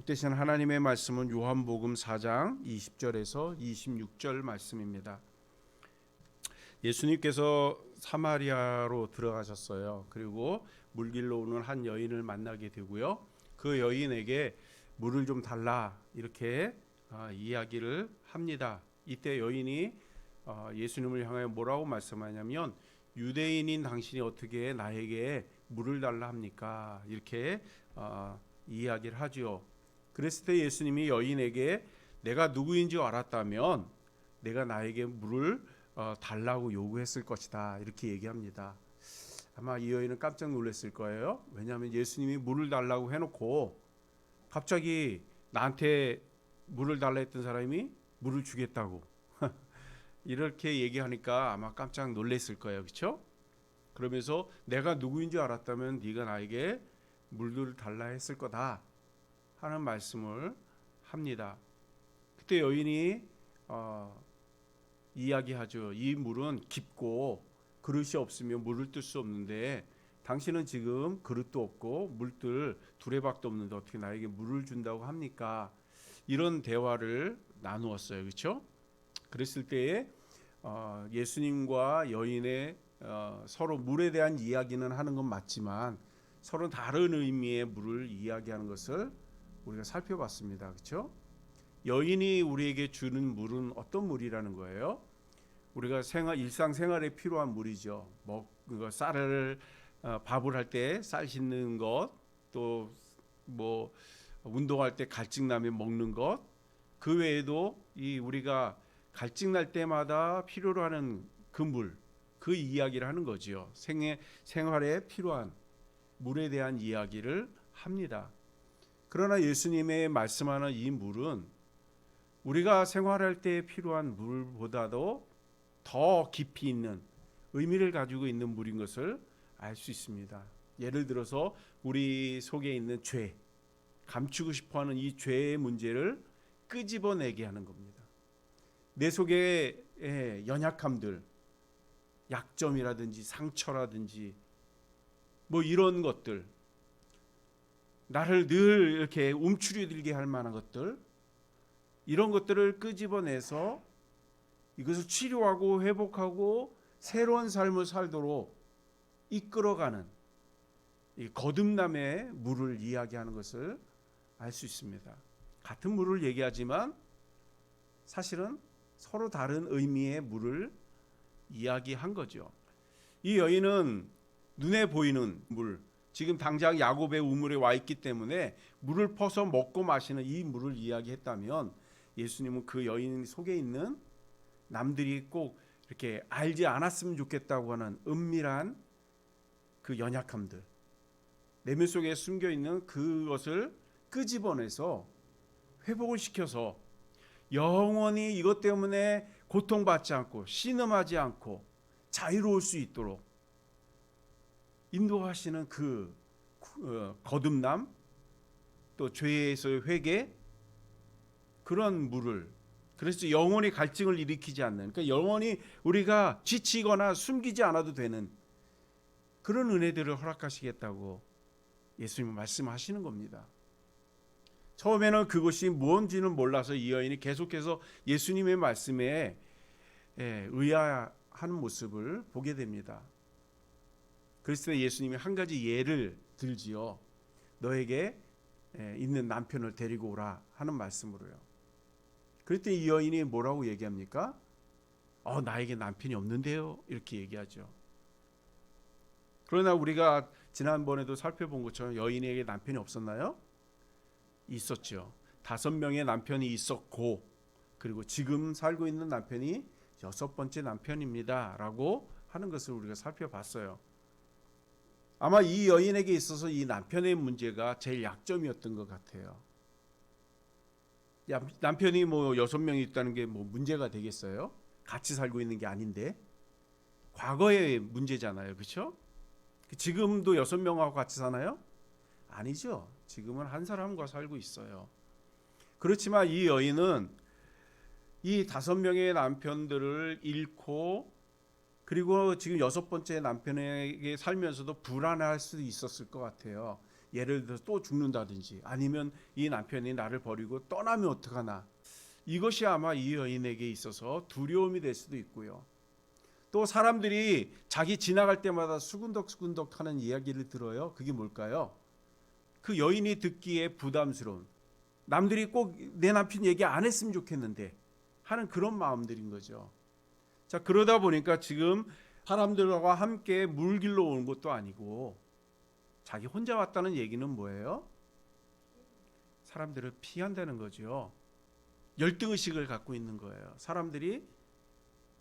복되신 하나님의 말씀은 요한복음 4장 20절에서 26절 말씀입니다. 예수님께서 사마리아로 들어가셨어요. 그리고 물길로 오는 한 여인을 만나게 되고요. 그 여인에게 물을 좀 달라 이렇게 이야기를 합니다. 이때 여인이 예수님을 향하여 뭐라고 말씀하냐면 유대인인 당신이 어떻게 나에게 물을 달라 합니까? 이렇게 이야기를 하죠. 그랬을 때 예수님이 여인에게 내가 누구인지 알았다면 내가 나에게 물을 달라고 요구했을 것이다 이렇게 얘기합니다. 아마 이 여인은 깜짝 놀랐을 거예요. 왜냐하면 예수님이 물을 달라고 해놓고 갑자기 나한테 물을 달라 했던 사람이 물을 주겠다고 이렇게 얘기하니까 아마 깜짝 놀랐을 거예요. 그렇죠? 그러면서 내가 누구인 줄 알았다면 네가 나에게 물을 달라 했을 거다 하는 말씀을 합니다. 그때 여인이 이야기하죠. 이 물은 깊고 그릇이 없으면 물을 뜰 수 없는데 당신은 지금 그릇도 없고 물뜰 두레박도 없는데 어떻게 나에게 물을 준다고 합니까? 이런 대화를 나누었어요. 그렇죠? 그랬을 때에 예수님과 여인의 서로 물에 대한 이야기는 하는 건 맞지만 서로 다른 의미의 물을 이야기하는 것을 우리가 살펴봤습니다. 그렇죠? 여인이 우리에게 주는 물은 어떤 물이라는 거예요? 우리가 일상생활에 필요한 물이죠. 쌀을 밥을 할 때 쌀 씻는 것, 또 뭐 운동할 때 갈증나면 먹는 것, 그 외에도 우리가 갈증날 때마다 필요로 하는 그 물, 그 이야기를 하는 거지요. 생활에 필요한 물에 대한 이야기를 합니다. 그러나 예수님의 말씀하는 이 물은 우리가 생활할 때 필요한 물보다도 더 깊이 있는 의미를 가지고 있는 물인 것을 알 수 있습니다. 예를 들어서 우리 속에 있는 죄, 감추고 싶어하는 이 죄의 문제를 끄집어내게 하는 겁니다. 내 속의 연약함들, 약점이라든지 상처라든지 뭐 이런 것들, 나를 늘 이렇게 움츠러들게 할 만한 것들, 이런 것들을 끄집어내서 이것을 치료하고 회복하고 새로운 삶을 살도록 이끌어가는 이 거듭남의 물을 이야기하는 것을 알 수 있습니다. 같은 물을 얘기하지만 사실은 서로 다른 의미의 물을 이야기한 거죠. 이 여인은 눈에 보이는 물, 지금 당장 야곱의 우물에 와 있기 때문에 물을 퍼서 먹고 마시는 이 물을 이야기했다면 예수님은 그 여인 속에 있는 남들이 꼭 이렇게 알지 않았으면 좋겠다고 하는 은밀한 그 연약함들, 내면 속에 숨겨 있는 그것을 끄집어내서 회복을 시켜서 영원히 이것 때문에 고통받지 않고 신음하지 않고 자유로울 수 있도록 인도하시는 그 거듭남, 또 죄에서의 회개, 그런 물을, 그래서 영원히 갈증을 일으키지 않는, 그러니까 영원히 우리가 지치거나 숨기지 않아도 되는 그런 은혜들을 허락하시겠다고 예수님은 말씀하시는 겁니다. 처음에는 그것이 뭔지는 몰라서 이 여인이 계속해서 예수님의 말씀에 의아한 모습을 보게 됩니다. 그래서 예수님이 한 가지 예를 들지요. 너에게 있는 남편을 데리고 오라 하는 말씀으로요. 그랬더니 이 여인이 뭐라고 얘기합니까? 나에게 남편이 없는데요. 이렇게 얘기하죠. 그러나 우리가 지난번에도 살펴본 것처럼 여인에게 남편이 없었나요? 있었죠. 5명의 남편이 있었고, 그리고 지금 살고 있는 남편이 6번째 남편입니다 라고 하는 것을 우리가 살펴봤어요. 아마 이 여인에게 있어서 이 남편의 문제가 제일 약점이었던 것 같아요. 남편이 6명이 있다는 게 문제가 되겠어요? 같이 살고 있는 게 아닌데. 과거의 문제잖아요. 그렇죠? 지금도 6명하고 같이 사나요? 아니죠. 지금은 한 사람과 살고 있어요. 그렇지만 이 여인은 이 5명의 남편들을 잃고, 그리고 지금 6번째 남편에게 살면서도 불안할 수도 있었을 것 같아요. 예를 들어서 또 죽는다든지 아니면 이 남편이 나를 버리고 떠나면 어떡하나, 이것이 아마 이 여인에게 있어서 두려움이 될 수도 있고요. 또 사람들이 자기 지나갈 때마다 수근덕수근덕 하는 이야기를 들어요. 그게 뭘까요? 그 여인이 듣기에 부담스러운, 남들이 꼭 내 남편 얘기 안 했으면 좋겠는데 하는 그런 마음들인 거죠. 자, 그러다 보니까 지금 사람들과 함께 물 길러 오는 것도 아니고 자기 혼자 왔다는 얘기는 뭐예요? 사람들을 피한다는 거죠. 열등의식을 갖고 있는 거예요. 사람들이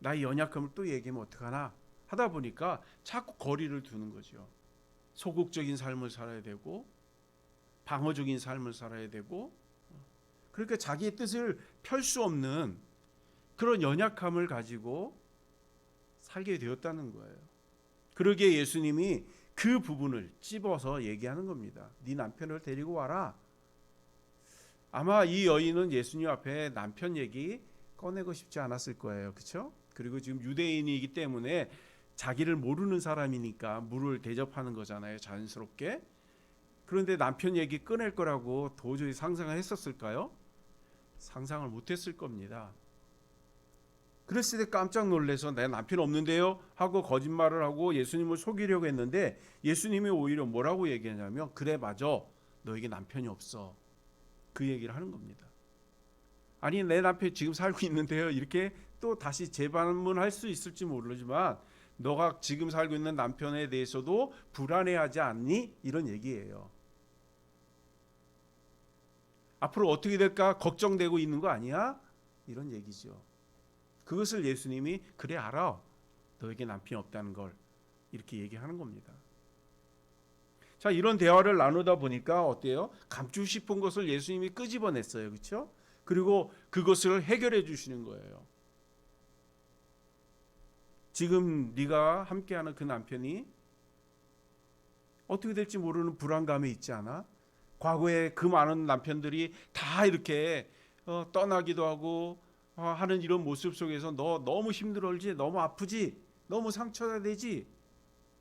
나의 연약함을 또 얘기하면 어떡하나 하다 보니까 자꾸 거리를 두는 거죠. 소극적인 삶을 살아야 되고 방어적인 삶을 살아야 되고, 그러니까 자기의 뜻을 펼 수 없는 그런 연약함을 가지고 살게 되었다는 거예요. 그러기에 예수님이 그 부분을 찝어서 얘기하는 겁니다. 네 남편을 데리고 와라. 아마 이 여인은 예수님 앞에 남편 얘기 꺼내고 싶지 않았을 거예요. 그렇죠? 그리고 지금 유대인이기 때문에 자기를 모르는 사람이니까 물을 대접하는 거잖아요. 자연스럽게. 그런데 남편 얘기 꺼낼 거라고 도저히 상상을 했었을까요? 상상을 못했을 겁니다. 그랬을 때 깜짝 놀라서 내 남편 없는데요 하고 거짓말을 하고 예수님을 속이려고 했는데 예수님이 오히려 뭐라고 얘기하냐면, 그래 맞아, 너에게 남편이 없어, 그 얘기를 하는 겁니다. 아니 내 남편 지금 살고 있는데요, 이렇게 또 다시 재반문할 수 있을지 모르지만 너가 지금 살고 있는 남편에 대해서도 불안해하지 않니? 이런 얘기예요. 앞으로 어떻게 될까 걱정되고 있는 거 아니야? 이런 얘기죠. 그것을 예수님이 그래 알아, 너에게 남편이 없다는 걸, 이렇게 얘기하는 겁니다. 자, 이런 대화를 나누다 보니까 어때요? 감추고 싶은 것을 예수님이 끄집어냈어요. 그렇죠? 그리고 그것을 해결해 주시는 거예요. 지금 네가 함께하는 그 남편이 어떻게 될지 모르는 불안감에 있지 않아? 과거에 그 많은 남편들이 다 이렇게 떠나기도 하고 하는 이런 모습 속에서 너 너무 힘들지, 너무 아프지, 너무 상처가 되지,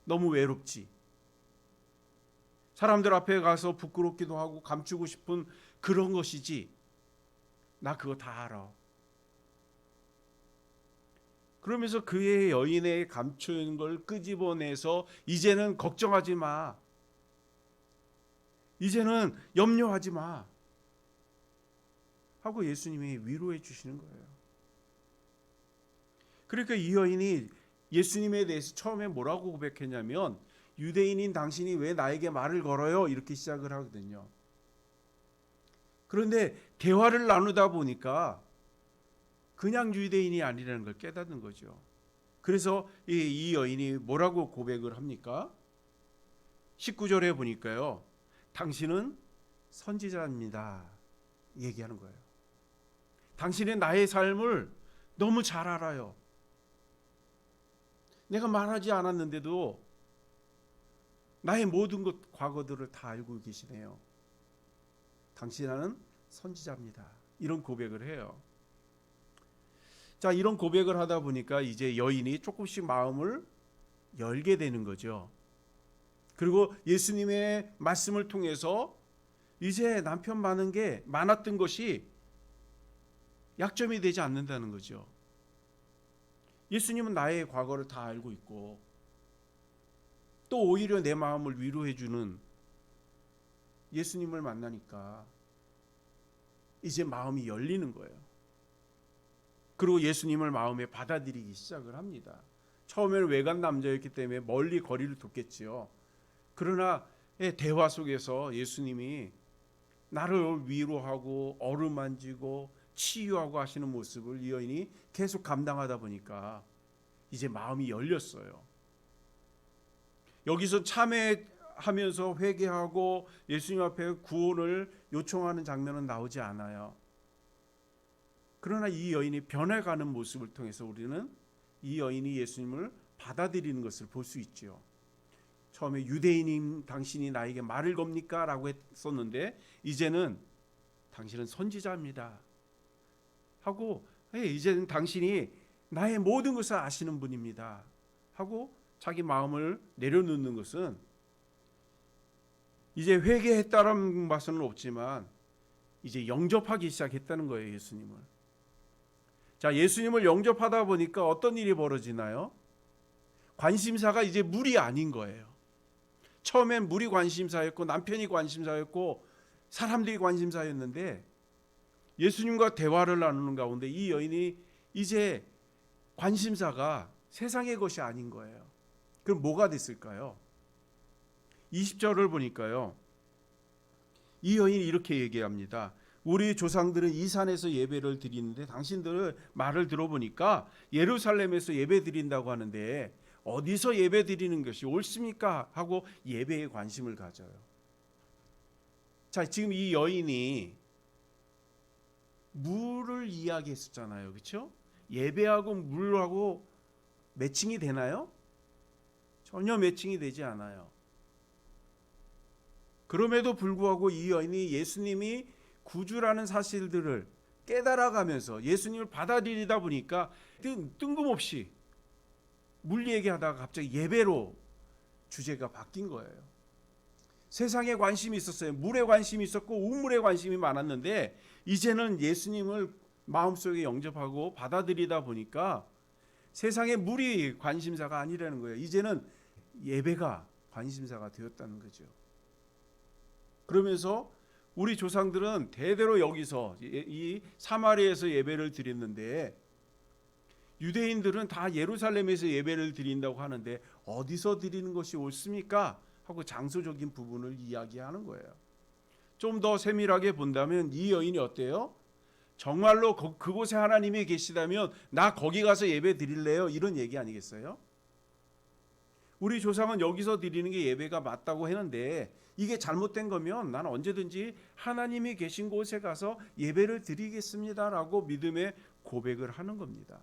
너무 외롭지, 사람들 앞에 가서 부끄럽기도 하고 감추고 싶은 그런 것이지, 나 그거 다 알아. 그러면서 그의 여인의 감추는 걸 끄집어내서 이제는 걱정하지 마, 이제는 염려하지 마 하고 예수님이 위로해 주시는 거예요. 그러니까 이 여인이 예수님에 대해서 처음에 뭐라고 고백했냐면, 유대인인 당신이 왜 나에게 말을 걸어요? 이렇게 시작을 하거든요. 그런데 대화를 나누다 보니까 그냥 유대인이 아니라는 걸 깨닫는 거죠. 그래서 이 여인이 뭐라고 고백을 합니까? 19절에 보니까요, 당신은 선지자입니다 얘기하는 거예요. 당신은 나의 삶을 너무 잘 알아요. 내가 말하지 않았는데도 나의 모든 것, 과거들을 다 알고 계시네요. 당신은 선지자입니다. 이런 고백을 해요. 자, 이런 고백을 하다 보니까 이제 여인이 조금씩 마음을 열게 되는 거죠. 그리고 예수님의 말씀을 통해서 이제 남편 많았던 것이 약점이 되지 않는다는 거죠. 예수님은 나의 과거를 다 알고 있고 또 오히려 내 마음을 위로해 주는 예수님을 만나니까 이제 마음이 열리는 거예요. 그리고 예수님을 마음에 받아들이기 시작을 합니다. 처음에는 외간 남자였기 때문에 멀리 거리를 뒀겠지요. 그러나 대화 속에서 예수님이 나를 위로하고 어루만지고 치유하고 하시는 모습을 이 여인이 계속 감당하다 보니까 이제 마음이 열렸어요. 여기서 참회하면서 회개하고 예수님 앞에 구원을 요청하는 장면은 나오지 않아요. 그러나 이 여인이 변해가는 모습을 통해서 우리는 이 여인이 예수님을 받아들이는 것을 볼 수 있죠. 처음에 유대인인 당신이 나에게 말을 겁니까? 라고 했었는데 이제는 당신은 선지자입니다 하고, 이제는 당신이 나의 모든 것을 아시는 분입니다 하고 자기 마음을 내려놓는 것은 이제 회개했다는 말씀은 없지만 이제 영접하기 시작했다는 거예요, 예수님을. 자, 예수님을 영접하다 보니까 어떤 일이 벌어지나요? 관심사가 이제 물이 아닌 거예요. 처음엔 물이 관심사였고 남편이 관심사였고 사람들이 관심사였는데 예수님과 대화를 나누는 가운데 이 여인이 이제 관심사가 세상의 것이 아닌 거예요. 그럼 뭐가 됐을까요? 20절을 보니까요. 이 여인이 이렇게 얘기합니다. 우리 조상들은 이 산에서 예배를 드리는데 당신들 말을 들어보니까 예루살렘에서 예배 드린다고 하는데 어디서 예배 드리는 것이 옳습니까? 하고 예배에 관심을 가져요. 자, 지금 이 여인이 물을 이야기했었잖아요. 그렇죠? 예배하고 물하고 매칭이 되나요? 전혀 매칭이 되지 않아요. 그럼에도 불구하고 이 여인이 예수님이 구주라는 사실들을 깨달아가면서 예수님을 받아들이다 보니까 뜬금없이 물 얘기하다가 갑자기 예배로 주제가 바뀐 거예요. 세상에 관심이 있었어요. 물에 관심이 있었고 우물에 관심이 많았는데 이제는 예수님을 마음속에 영접하고 받아들이다 보니까 세상에 물이 관심사가 아니라는 거예요. 이제는 예배가 관심사가 되었다는 거죠. 그러면서 우리 조상들은 대대로 여기서 이 사마리아에서 예배를 드렸는데 유대인들은 다 예루살렘에서 예배를 드린다고 하는데 어디서 드리는 것이 옳습니까? 하고 장소적인 부분을 이야기하는 거예요. 좀 더 세밀하게 본다면 이 여인이 어때요? 정말로 그곳에 하나님이 계시다면 나 거기 가서 예배 드릴래요? 이런 얘기 아니겠어요? 우리 조상은 여기서 드리는 게 예배가 맞다고 했는데 이게 잘못된 거면 난 언제든지 하나님이 계신 곳에 가서 예배를 드리겠습니다라고 믿음의 고백을 하는 겁니다.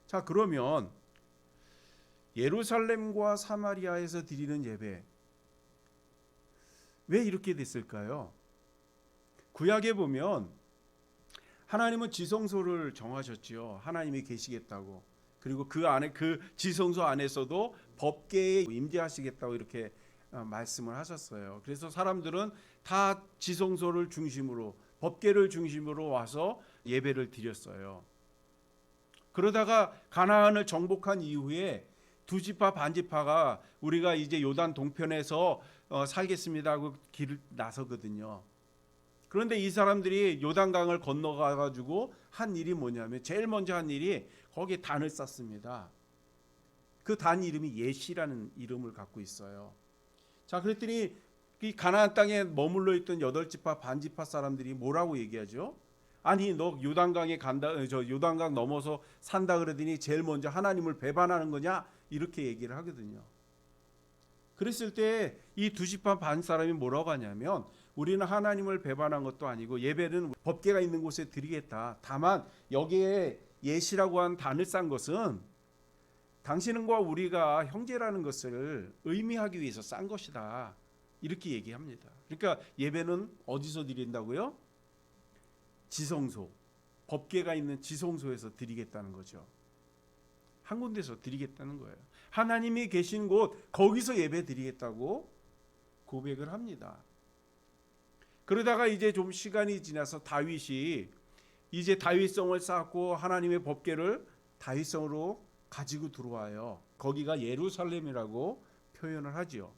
자, 그러면 예루살렘과 사마리아에서 드리는 예배 왜 이렇게 됐을까요? 구약에 보면 하나님은 지성소를 정하셨지요. 하나님이 계시겠다고. 그리고 그 안에 그 지성소 안에서도 법궤에 임재하시겠다고 이렇게 말씀을 하셨어요. 그래서 사람들은 다 지성소를 중심으로 법궤를 중심으로 와서 예배를 드렸어요. 그러다가 가나안을 정복한 이후에 두 지파 반 지파가 우리가 이제 요단 동편에서 살겠습니다 하고 길을 나서거든요. 그런데 이 사람들이 요단강을 건너가 가지고 한 일이 뭐냐면 제일 먼저 한 일이 거기에 단을 쌓습니다. 그 단 이름이 예시라는 이름을 갖고 있어요. 자, 그랬더니 이 가나안 땅에 머물러 있던 8지파 반 지파 사람들이 뭐라고 얘기하죠? 아니 너 요단강에 간다, 저 요단강 넘어서 산다 그러더니 제일 먼저 하나님을 배반하는 거냐? 이렇게 얘기를 하거든요. 그랬을 때 이 두 지파 반 사람이 뭐라고 하냐면 우리는 하나님을 배반한 것도 아니고 예배는 법궤가 있는 곳에 드리겠다. 다만 여기에 예시라고 한 단을 쌓은 것은 당신과 우리가 형제라는 것을 의미하기 위해서 쌓은 것이다. 이렇게 얘기합니다. 그러니까 예배는 어디서 드린다고요? 지성소, 법궤가 있는 지성소에서 드리겠다는 거죠. 한 군데서 드리겠다는 거예요. 하나님이 계신 곳 거기서 예배 드리겠다고 고백을 합니다. 그러다가 이제 좀 시간이 지나서 다윗이 이제 다윗성을 쌓고 하나님의 법궤를 다윗성으로 가지고 들어와요. 거기가 예루살렘이라고 표현을 하지요.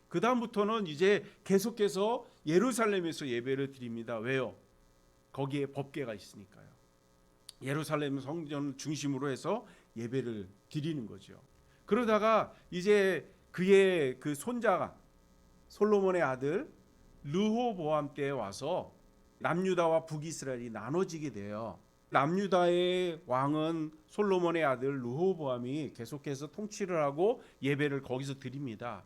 그 다음부터는 이제 계속해서 예루살렘에서 예배를 드립니다. 왜요? 거기에 법궤가 있으니까요. 예루살렘 성전 중심으로 해서 예배를 드리는 거죠. 그러다가 이제 그의 그 손자가 솔로몬의 아들 르호보암 때에 와서 남유다와 북이스라엘이 나눠지게 돼요. 남유다의 왕은 솔로몬의 아들 르호보암이 계속해서 통치를 하고 예배를 거기서 드립니다.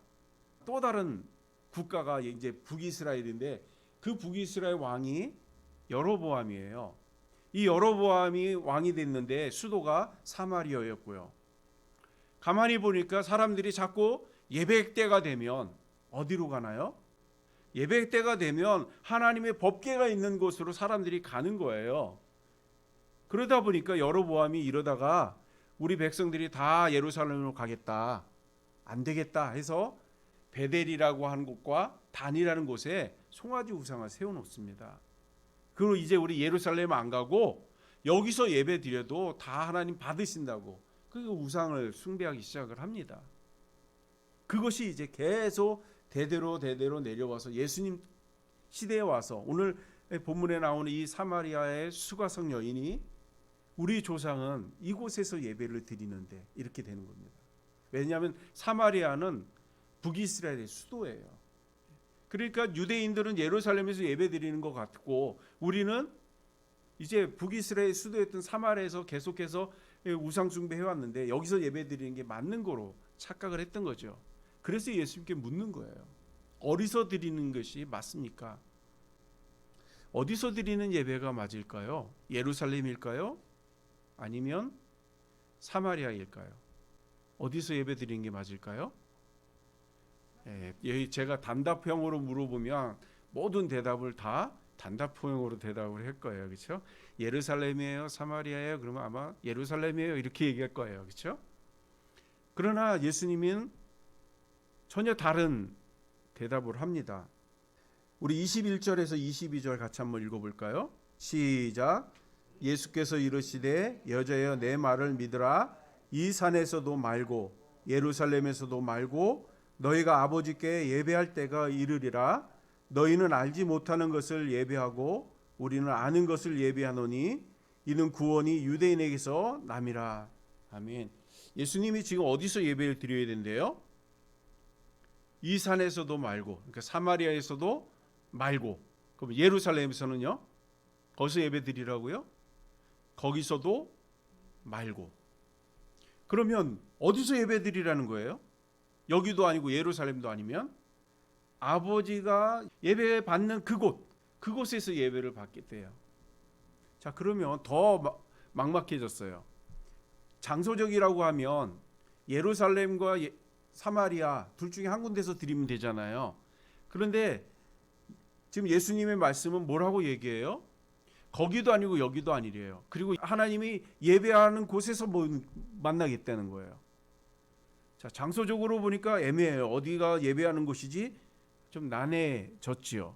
또 다른 국가가 이제 북이스라엘인데 그 북이스라엘 왕이 여로보암이에요. 이 여로보암이 왕이 됐는데 수도가 사마리아였고요. 가만히 보니까 사람들이 자꾸 예배 때가 되면 어디로 가나요? 예배 때가 되면 하나님의 법궤가 있는 곳으로 사람들이 가는 거예요. 그러다 보니까 여로보암이 이러다가 우리 백성들이 다 예루살렘으로 가겠다, 안 되겠다 해서 베델이라고 하는 곳과 단이라는 곳에 송아지 우상을 세워놓습니다. 그리고 이제 우리 예루살렘 안 가고 여기서 예배 드려도 다 하나님 받으신다고 그 우상을 숭배하기 시작을 합니다. 그것이 이제 계속 대대로 내려와서 예수님 시대에 와서 오늘 본문에 나오는 이 사마리아의 수가성 여인이 우리 조상은 이곳에서 예배를 드리는데 이렇게 되는 겁니다. 왜냐하면 사마리아는 북이스라엘의 수도예요. 그러니까 유대인들은 예루살렘에서 예배 드리는 것 같고 우리는 이제 북이스라엘 수도였던 사마리아에서 계속해서 우상 숭배해 왔는데 여기서 예배 드리는 게 맞는 거로 착각을 했던 거죠. 그래서 예수님께 묻는 거예요. 어디서 드리는 것이 맞습니까? 어디서 드리는 예배가 맞을까요? 예루살렘일까요? 아니면 사마리아일까요? 어디서 예배 드리는 게 맞을까요? 제가 단답형으로 물어보면 모든 대답을 다 단답형으로 대답을 할 거예요. 그렇죠? 예루살렘이에요? 사마리아예요? 그러면 아마 예루살렘이에요. 이렇게 얘기할 거예요. 그렇죠? 그러나 예수님은 전혀 다른 대답을 합니다. 우리 21절에서 22절 같이 한번 읽어볼까요? 시작. 예수께서 이르시되 여자여 내 말을 믿으라. 이 산에서도 말고 예루살렘에서도 말고 너희가 아버지께 예배할 때가 이르리라. 너희는 알지 못하는 것을 예배하고 우리는 아는 것을 예배하노니 이는 구원이 유대인에게서 남이라. 아멘. 예수님이 지금 어디서 예배를 드려야 된대요? 이 산에서도 말고, 그러니까 사마리아에서도 말고, 그럼 예루살렘에서는요? 거기서 예배 드리라고요? 거기서도 말고. 그러면 어디서 예배 드리라는 거예요? 여기도 아니고 예루살렘도 아니면 아버지가 예배 받는 그곳에서 예배를 받겠대요. 자, 그러면 더 막막해졌어요. 장소적이라고 하면 예루살렘과 사마리아 둘 중에 한 군데서 드리면 되잖아요. 그런데 지금 예수님의 말씀은 뭐라고 얘기해요? 거기도 아니고 여기도 아니래요. 그리고 하나님이 예배하는 곳에서 만나겠다는 거예요. 자, 장소적으로 보니까 애매해요. 어디가 예배하는 곳이지? 좀 난해졌지요.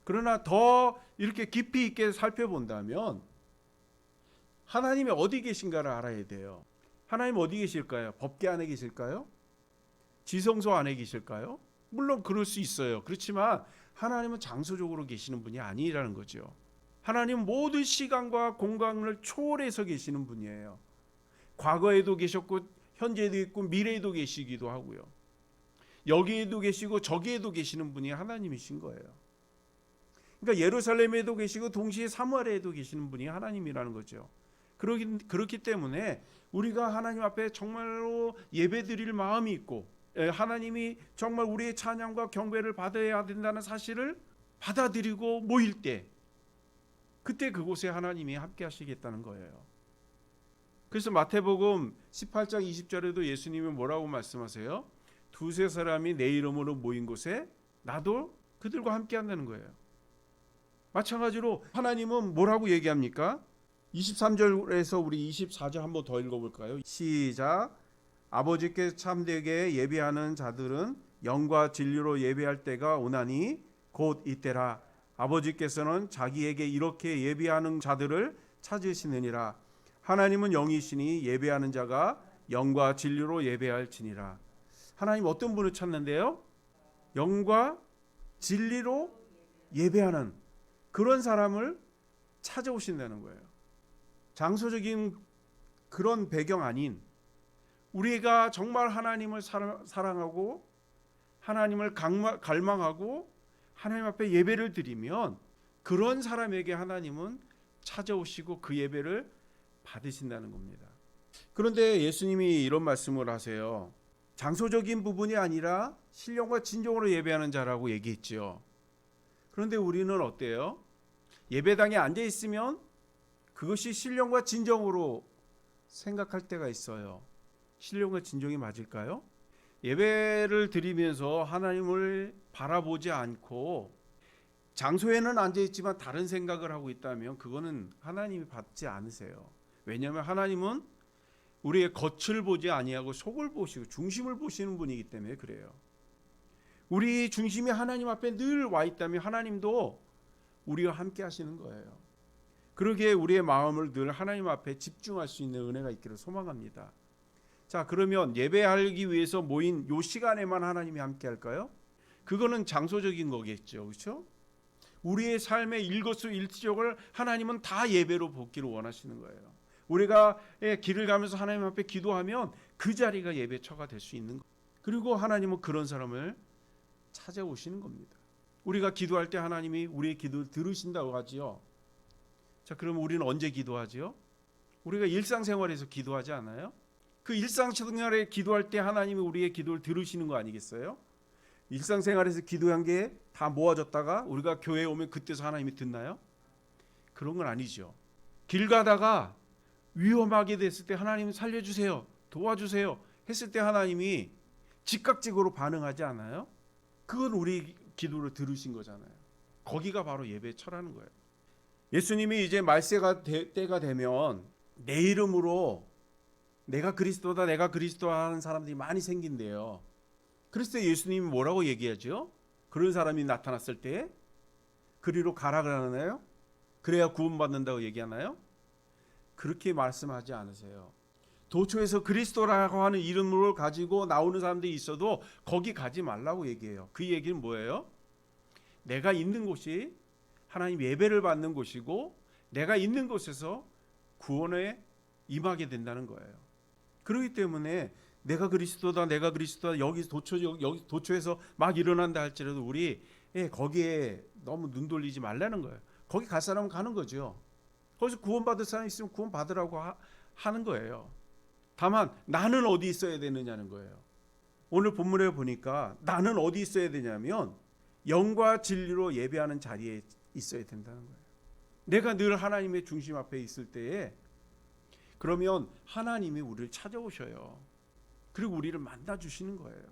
그러나 더 이렇게 깊이 있게 살펴본다면 하나님이 어디 계신가를 알아야 돼요. 하나님 어디 계실까요? 법궤 안에 계실까요? 지성소 안에 계실까요? 물론 그럴 수 있어요. 그렇지만 하나님은 장소적으로 계시는 분이 아니라는 거죠. 하나님은 모든 시간과 공간을 초월해서 계시는 분이에요. 과거에도 계셨고 현재에도 있고 미래에도 계시기도 하고요. 여기에도 계시고 저기에도 계시는 분이 하나님이신 거예요. 그러니까 예루살렘에도 계시고 동시에 사마리아에도 계시는 분이 하나님이라는 거죠. 그렇기 때문에 우리가 하나님 앞에 정말로 예배드릴 마음이 있고 하나님이 정말 우리의 찬양과 경배를 받아야 된다는 사실을 받아들이고 모일 때 그때 그곳에 하나님이 함께 하시겠다는 거예요. 그래서 마태복음 18장 20절에도 예수님이 뭐라고 말씀하세요? 두세 사람이 내 이름으로 모인 곳에 나도 그들과 함께 한다는 거예요. 마찬가지로 하나님은 뭐라고 얘기합니까? 23절에서 우리 24절 한번 더 읽어볼까요? 시작. 아버지께 참되게 예배하는 자들은 영과 진리로 예배할 때가 오나니 곧 이때라. 아버지께서는 자기에게 이렇게 예배하는 자들을 찾으시느니라. 하나님은 영이시니 예배하는 자가 영과 진리로 예배할지니라. 하나님 어떤 분을 찾는데요? 영과 진리로 예배하는 그런 사람을 찾아오신다는 거예요. 장소적인 그런 배경 아닌 우리가 정말 하나님을 사랑하고 하나님을 갈망하고 하나님 앞에 예배를 드리면 그런 사람에게 하나님은 찾아오시고 그 예배를 받으신다는 겁니다. 그런데 예수님이 이런 말씀을 하세요. 장소적인 부분이 아니라 신령과 진정으로 예배하는 자라고 얘기했죠. 그런데 우리는 어때요? 예배당에 앉아 있으면 그것이 신령과 진정으로 생각할 때가 있어요. 신령과 진정이 맞을까요? 예배를 드리면서 하나님을 바라보지 않고 장소에는 앉아 있지만 다른 생각을 하고 있다면 그거는 하나님이 받지 않으세요. 왜냐하면 하나님은 우리의 겉을 보지 아니하고 속을 보시고 중심을 보시는 분이기 때문에 그래요. 우리 중심이 하나님 앞에 늘 와 있다면 하나님도 우리와 함께 하시는 거예요. 그러기에 우리의 마음을 늘 하나님 앞에 집중할 수 있는 은혜가 있기를 소망합니다. 자, 그러면 예배하기 위해서 모인 요 시간에만 하나님이 함께 할까요? 그거는 장소적인 거겠죠. 그렇죠? 우리의 삶의 일거수일투족을 하나님은 다 예배로 볶기를 원하시는 거예요. 우리가 길을 가면서 하나님 앞에 기도하면 그 자리가 예배처가 될 수 있는 거예요. 그리고 하나님은 그런 사람을 찾아오시는 겁니다. 우리가 기도할 때 하나님이 우리의 기도를 들으신다고 하지요. 자, 그러면 우리는 언제 기도하지요? 우리가 일상생활에서 기도하지 않아요? 그 일상생활에 기도할 때 하나님이 우리의 기도를 들으시는 거 아니겠어요? 일상생활에서 기도한 게 다 모아졌다가 우리가 교회에 오면 그때서 하나님이 듣나요? 그런 건 아니죠. 길 가다가 위험하게 됐을 때 하나님 살려주세요, 도와주세요 했을 때 하나님이 즉각적으로 반응하지 않아요? 그건 우리 기도를 들으신 거잖아요. 거기가 바로 예배처라는 거예요. 예수님이 이제 말세가 때가 되면 내 이름으로 내가 그리스도다 내가 그리스도다 하는 사람들이 많이 생긴대요. 그랬을 때 예수님이 뭐라고 얘기하죠? 그런 사람이 나타났을 때 그리로 가라 그러나요? 그래야 구원받는다고 얘기하나요? 그렇게 말씀하지 않으세요. 도처에서 그리스도라고 하는 이름을 가지고 나오는 사람들이 있어도 거기 가지 말라고 얘기해요. 그 얘기는 뭐예요? 내가 있는 곳이 하나님 예배를 받는 곳이고 내가 있는 곳에서 구원에 임하게 된다는 거예요. 그렇기 때문에 내가 그리스도다 내가 그리스도다 여기 도처에서 막 일어난다 할지라도 우리 거기에 너무 눈 돌리지 말라는 거예요. 거기 갈 사람은 가는 거죠. 거기서 구원받을 사람이 있으면 구원받으라고 하는 거예요. 다만 나는 어디 있어야 되느냐는 거예요. 오늘 본문에 보니까 나는 어디 있어야 되냐면 영과 진리로 예배하는 자리에 있어야 된다는 거예요. 내가 늘 하나님의 중심 앞에 있을 때에 그러면 하나님이 우리를 찾아오셔요. 그리고 우리를 만나주시는 거예요.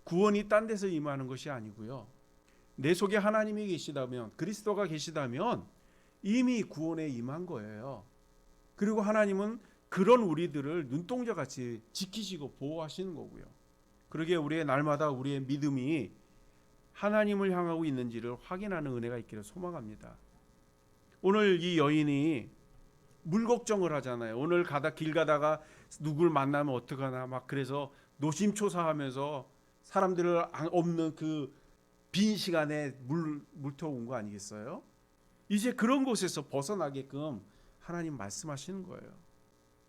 구원이 딴 데서 임하는 것이 아니고요. 내 속에 하나님이 계시다면 그리스도가 계시다면 이미 구원에 임한 거예요. 그리고 하나님은 그런 우리들을 눈동자같이 지키시고 보호하시는 거고요. 그러기에 우리의 날마다 우리의 믿음이 하나님을 향하고 있는지를 확인하는 은혜가 있기를 소망합니다. 오늘 이 여인이 물 걱정을 하잖아요. 오늘 길 가다가 누굴 만나면 어떡하나 막 그래서 노심초사하면서 사람들을 없는 그 빈 시간에 물터 온 거 아니겠어요? 이제 그런 곳에서 벗어나게끔 하나님 말씀하시는 거예요.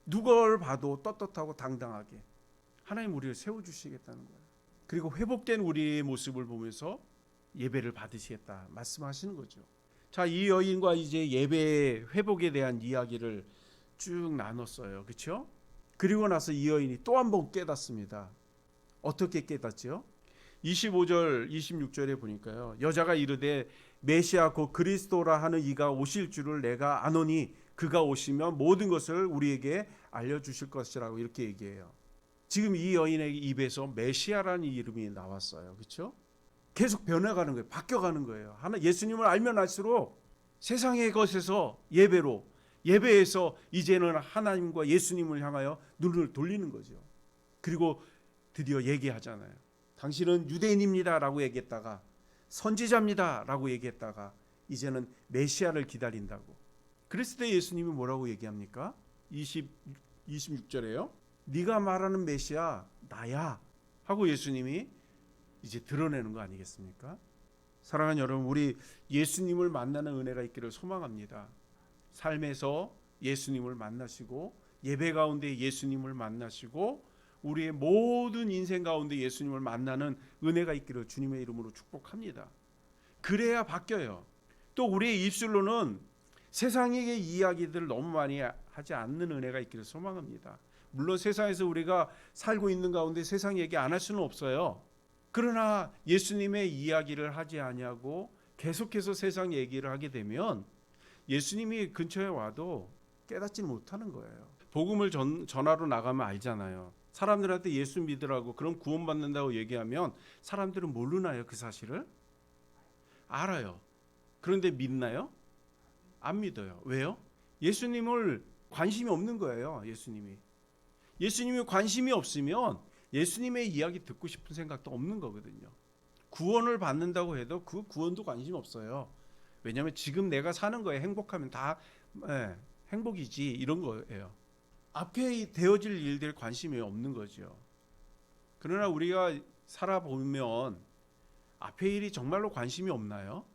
누굴 봐도 떳떳하고 당당하게 하나님 우리를 세워주시겠다는 거예요. 그리고 회복된 우리의 모습을 보면서 예배를 받으시겠다 말씀하시는 거죠. 자, 이 여인과 이제 예배 회복에 대한 이야기를 쭉 나눴어요. 그렇죠? 그리고 나서 이 여인이 또 한 번 깨닫습니다. 어떻게 깨닫죠? 25절 26절에 보니까요. 여자가 이르되 메시아 곧 그리스도라 하는 이가 오실 줄을 내가 아노니 그가 오시면 모든 것을 우리에게 알려주실 것이라고 이렇게 얘기해요. 지금 이 여인의 입에서 메시아라는 이름이 나왔어요. 그렇죠? 계속 변해가는 거예요. 바뀌어가는 거예요. 예수님을 알면 알수록 세상의 것에서 예배에서 이제는 하나님과 예수님을 향하여 눈을 돌리는 거죠. 그리고 드디어 얘기하잖아요. 당신은 유대인입니다라고 얘기했다가 선지자입니다라고 얘기했다가 이제는 메시아를 기다린다고. 그랬을 때 예수님이 뭐라고 얘기합니까? 26절에요. 네가 말하는 메시아 나야 하고 예수님이 이제 드러내는 거 아니겠습니까? 사랑하는 여러분, 우리 예수님을 만나는 은혜가 있기를 소망합니다. 삶에서 예수님을 만나시고 예배 가운데 예수님을 만나시고 우리의 모든 인생 가운데 예수님을 만나는 은혜가 있기를 주님의 이름으로 축복합니다. 그래야 바뀌어요. 또 우리의 입술로는 세상의 이야기들을 너무 많이 하지 않는 은혜가 있기를 소망합니다. 물론 세상에서 우리가 살고 있는 가운데 세상 얘기 안 할 수는 없어요. 그러나 예수님의 이야기를 하지 아니하고 계속해서 세상 얘기를 하게 되면 예수님이 근처에 와도 깨닫지는 못하는 거예요. 복음을 전하러 나가면 알잖아요. 사람들한테 예수 믿으라고 그럼 구원받는다고 얘기하면 사람들은 모르나요? 그 사실을? 알아요. 그런데 믿나요? 안 믿어요. 왜요? 예수님을 관심이 없는 거예요. 예수님이 관심이 없으면 예수님의 이야기 듣고 싶은 생각도 없는 거거든요. 구원을 받는다고 해도 그 구원도 관심 없어요. 왜냐하면 지금 내가 사는 거에 행복하면 다 행복이지 이런 거예요. 앞에 되어질 일들에 관심이 없는 거죠. 그러나 우리가 살아보면 앞에 일이 정말로 관심이 없나요?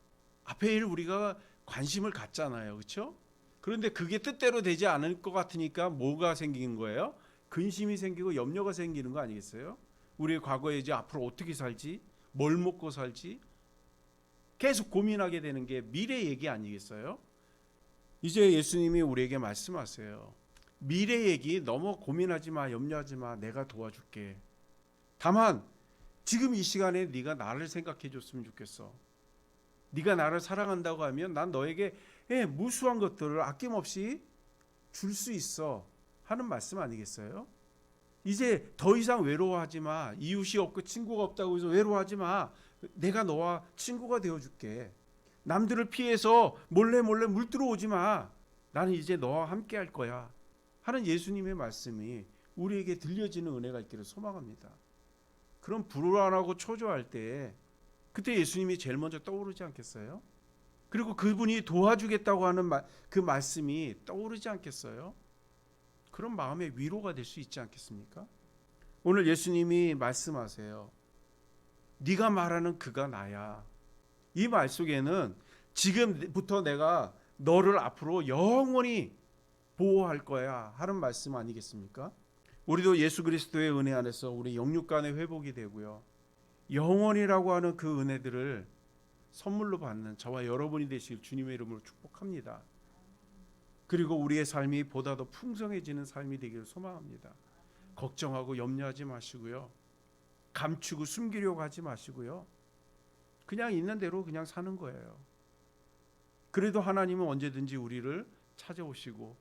앞에 일 우리가 관심을 갖잖아요. 그렇죠? 그런데 그게 뜻대로 되지 않을 것 같으니까 뭐가 생기는 거예요? 근심이 생기고 염려가 생기는 거 아니겠어요? 우리의 과거에 이제 앞으로 어떻게 살지? 뭘 먹고 살지? 계속 고민하게 되는 게 미래 얘기 아니겠어요? 이제 예수님이 우리에게 말씀하세요. 미래 얘기 너무 고민하지 마, 염려하지 마. 내가 도와줄게. 다만 지금 이 시간에 네가 나를 생각해 줬으면 좋겠어. 네가 나를 사랑한다고 하면 난 너에게 무수한 것들을 아낌없이 줄 수 있어 하는 말씀 아니겠어요? 이제 더 이상 외로워하지 마. 이웃이 없고 친구가 없다고 해서 외로워하지 마. 내가 너와 친구가 되어줄게. 남들을 피해서 몰래 물 들어오지 마. 나는 이제 너와 함께 할 거야 하는 예수님의 말씀이 우리에게 들려지는 은혜가 있기를 소망합니다. 그런 불안하고 초조할 때 그때 예수님이 제일 먼저 떠오르지 않겠어요? 그리고 그분이 도와주겠다고 하는 그 말씀이 떠오르지 않겠어요? 그런 마음의 위로가 될 수 있지 않겠습니까? 오늘 예수님이 말씀하세요. 네가 말하는 그가 나야. 이 말 속에는 지금부터 내가 너를 앞으로 영원히 보호할 거야 하는 말씀 아니겠습니까? 우리도 예수 그리스도의 은혜 안에서 우리 영육간의 회복이 되고요. 영원이라고 하는 그 은혜들을 선물로 받는 저와 여러분이 되실 주님의 이름으로 축복합니다. 그리고 우리의 삶이 보다 더 풍성해지는 삶이 되기를 소망합니다. 걱정하고 염려하지 마시고요. 감추고 숨기려고 하지 마시고요. 그냥 있는 대로 그냥 사는 거예요. 그래도 하나님은 언제든지 우리를 찾아오시고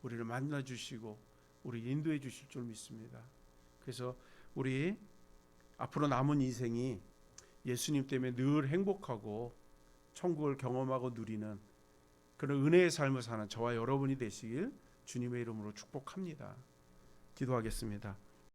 우리를 만나주시고 우리 인도해 주실 줄 믿습니다. 그래서 우리 앞으로 남은 인생이 예수님 때문에 늘 행복하고 천국을 경험하고 누리는 그런 은혜의 삶을 사는 저와 여러분이 되시길 주님의 이름으로 축복합니다. 기도하겠습니다.